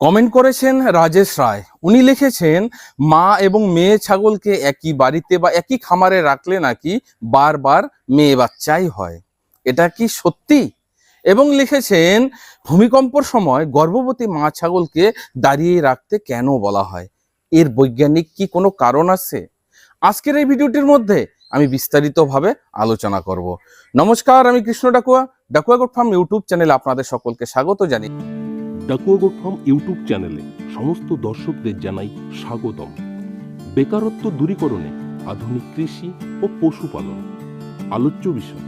Comment করেছেন রাজেশ রায়। উনি লিখেছেন, মা এবং মেয়ে ছাগলকে একই বাড়িতে বা একই খামারে রাখলে নাকি বারবার মেয়ে বাচ্চাই হয়। এটা কি সত্যি? এবং লিখেছেন, ভূমিকম্পর সময় গর্ভবতী মা ছাগলকে দাঁড়িয়ে রাখতে কেন বলা হয়? এর বৈজ্ঞানিক কি কোনো কারণ আছে? আজকের এই ভিডিওটির মধ্যে আমি বিস্তারিতভাবে আলোচনা করব। নমস্কার, আমি Krishna Dakua. Dakua goat farm YouTube চ্যানেলে আপনাদের সকলকে স্বাগত জানাই। ডাকুয়া গোট ফার্ম ইউটিউব চ্যানেলে সমস্ত দর্শকদের জানাই স্বাগতম। বেকারত্ব দূরীকরণে আধুনিক কৃষি ও পশুপালন আলোচ্য বিষয়।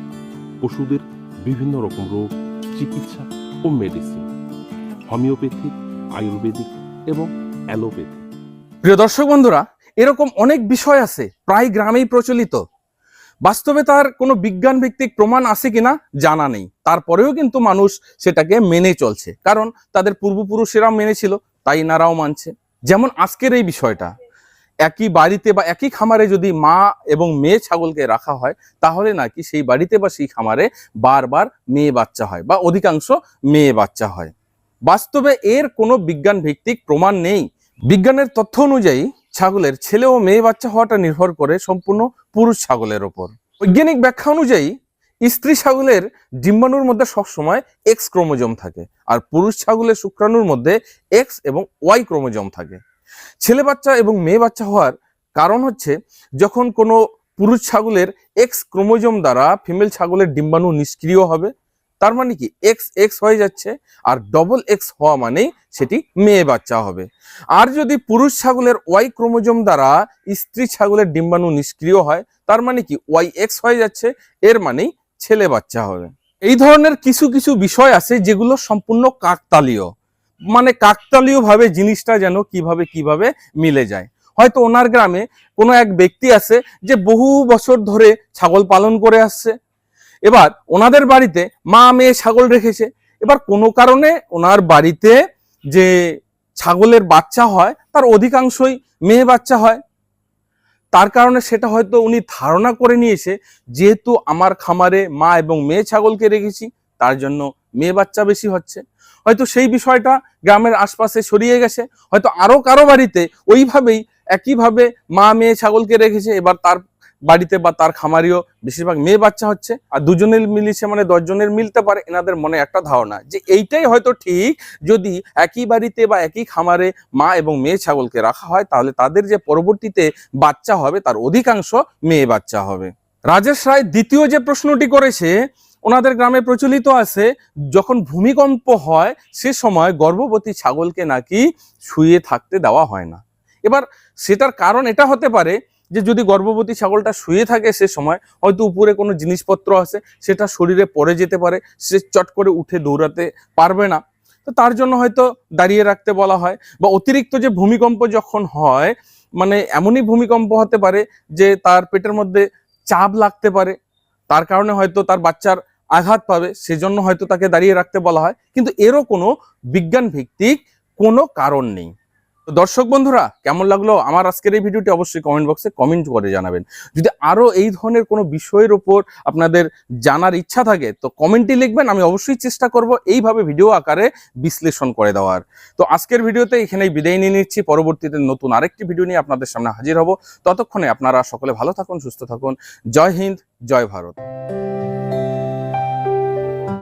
পশুদের বিভিন্ন রকম রোগ, চিকিৎসা ও মেডিসিন, হোমিওপ্যাথিক, আয়ুর্বেদিক এবং অ্যালোপ্যাথি। প্রিয় দর্শক বন্ধুরা, এরকম অনেক বিষয় আছে প্রায় গ্রামেই প্রচলিত। বাস্তবে তার কোনো বিজ্ঞান ভিত্তিক প্রমাণ আছে কিনা জানা নেই, তারপরেও কিন্তু মানুষ সেটাকে মেনে চলছে, কারণ তাদের পূর্বপুরুষেরা মেনেছিল, তাই এনারাও মানছে। যেমন আজকের এই বিষয়টা, একই বাড়িতে বা একই খামারে যদি মা এবং মেয়ে ছাগলকে রাখা হয়, তাহলে নাকি সেই বাড়িতে বা সেই খামারে বারবার মেয়ে বাচ্চা হয় বা অধিকাংশ মেয়ে বাচ্চা হয়। বাস্তবে এর কোনো বিজ্ঞান ভিত্তিক প্রমাণ নেই। বিজ্ঞানের তথ্য অনুযায়ী ছাগলের ছেলে ও মেয়ে বাচ্চা হওয়াটা নির্ভর করে সম্পূর্ণ পুরুষ ছাগলের ওপর। বৈজ্ঞানিক ব্যাখ্যা অনুযায়ী স্ত্রী ছাগলের ডিম্বাণুর মধ্যে সবসময় এক্স ক্রোমোজোম থাকে, আর পুরুষ ছাগলের শুক্রাণুর মধ্যে এক্স এবং ওয়াই ক্রোমোজোম থাকে। ছেলে বাচ্চা এবং মেয়ে বাচ্চা হওয়ার কারণ হচ্ছে, যখন কোনো পুরুষ ছাগলের এক্স ক্রোমোজোম দ্বারা ফিমেল ছাগলের ডিম্বাণু নিষ্ক্রিয় হবে, তার মানে কি এক্স এক্স হয়ে যাচ্ছে, আর ডবল এক্স হওয়া মানেই সেটি মেয়ে বাচ্চা হবে। আর যদি পুরুষ ছাগলের ওয়াই ক্রোমোজোম দ্বারা স্ত্রী ছাগলের ডিম্বাণু নিষ্ক্রিয় হয়, তার মানে কি ওয়াই এক্স হয়ে যাচ্ছে, এর মানেই ছেলে বাচ্চা হবে। এই ধরনের কিছু কিছু বিষয় আছে যেগুলো সম্পূর্ণ কাকতালীয়, মানে কাকতালীয় ভাবে জিনিসটা যেন কিভাবে কিভাবে মিলে যায়। হয়তো ওনার গ্রামে কোনো এক ব্যক্তি আছে যে বহু বছর ধরে ছাগল পালন করে আসছে। এবার ওনাদের বাড়িতে মা মেয়ে ছাগল রেখেছে। এবার কোনো কারণে ওনার বাড়িতে যে ছাগলের বাচ্চা হয় তার অধিকাংশই মেয়ে বাচ্চা হয়। তার কারণে সেটা হয়তো উনি ধারণা করে নিয়েছে, যেহেতু আমার খামারে মা এবং মেয়ে ছাগলকে রেখেছি, তার জন্য মেয়ে বাচ্চা বেশি হচ্ছে। হয়তো সেই বিষয়টা গ্রামের আশপাশে ছড়িয়ে গেছে, হয়তো আরো কারো বাড়িতে ওইভাবেই একইভাবে মা মেয়ে ছাগলকে রেখেছে। এবার তার বাড়িতে বা তার খামারিও বেশিরভাগ মেয়ে বাচ্চা হচ্ছে, আর দুজনের মিলিছে মানে 10 জনের মিলতে পারে। এনাদের মনে একটা ধারণা যে এইটাই হয়তো ঠিক, যদি একই বাড়িতে বা একই খামারে মা এবং মেয়ে ছাগলকে রাখা হয়, তাহলে তাদের যে পরবর্তীতে বাচ্চা হবে তার অধিকাংশ মেয়ে বাচ্চা হবে। রাজেশ রায় দ্বিতীয় যে প্রশ্নটি করেছে, ওনাদের গ্রামে প্রচলিত আছে, যখন ভূমিকম্প হয় সে সময় গর্ভবতী ছাগলকে নাকি শুয়ে থাকতে দেওয়া হয় না। এবার সেটার কারণ এটা হতে পারে যে যদি গর্ভবতী ছাগলটা শুয়ে থাকে সে সময় হয়তো উপরে কোনো জিনিসপত্র আছে, সেটা শরীরে পড়ে যেতে পারে, সে চট করে উঠে দৌড়াতে পারবে না, তো তার জন্য হয়তো দাঁড়িয়ে রাখতে বলা হয়। বা অতিরিক্ত যে ভূমিকম্প যখন হয়, মানে এমনই ভূমিকম্প হতে পারে যে তার পেটের মধ্যে চাপ লাগতে পারে, তার কারণে হয়তো তার বাচ্চার আঘাত পাবে, সেজন্য হয়তো তাকে দাঁড়িয়ে রাখতে বলা হয়। কিন্তু এরও কোনো বিজ্ঞান ভিত্তিক কোনো কারণ নেই। তো দর্শক বন্ধুরা, কেমন লাগলো আমার আজকের এই ভিডিওটি অবশ্যই কমেন্ট বক্সে কমেন্ট করে জানাবেন। যদি আরো এই ধরনের কোনো বিষয়ের উপর আপনাদের জানার ইচ্ছা থাকে তো কমেন্টে লিখবেন, আমি অবশ্যই চেষ্টা করব এইভাবে ভিডিও আকারে বিশ্লেষণ করে দেওয়ার। তো আজকের ভিডিওতে এখানেই বিদায় নিয়ে নিচ্ছি, পরবর্তীতে নতুন আরেকটি ভিডিও নিয়ে আপনাদের সামনে হাজির হব। ততক্ষণে আপনারা সকলে ভালো থাকুন, সুস্থ থাকুন। জয় হিন্দ, জয় ভারত।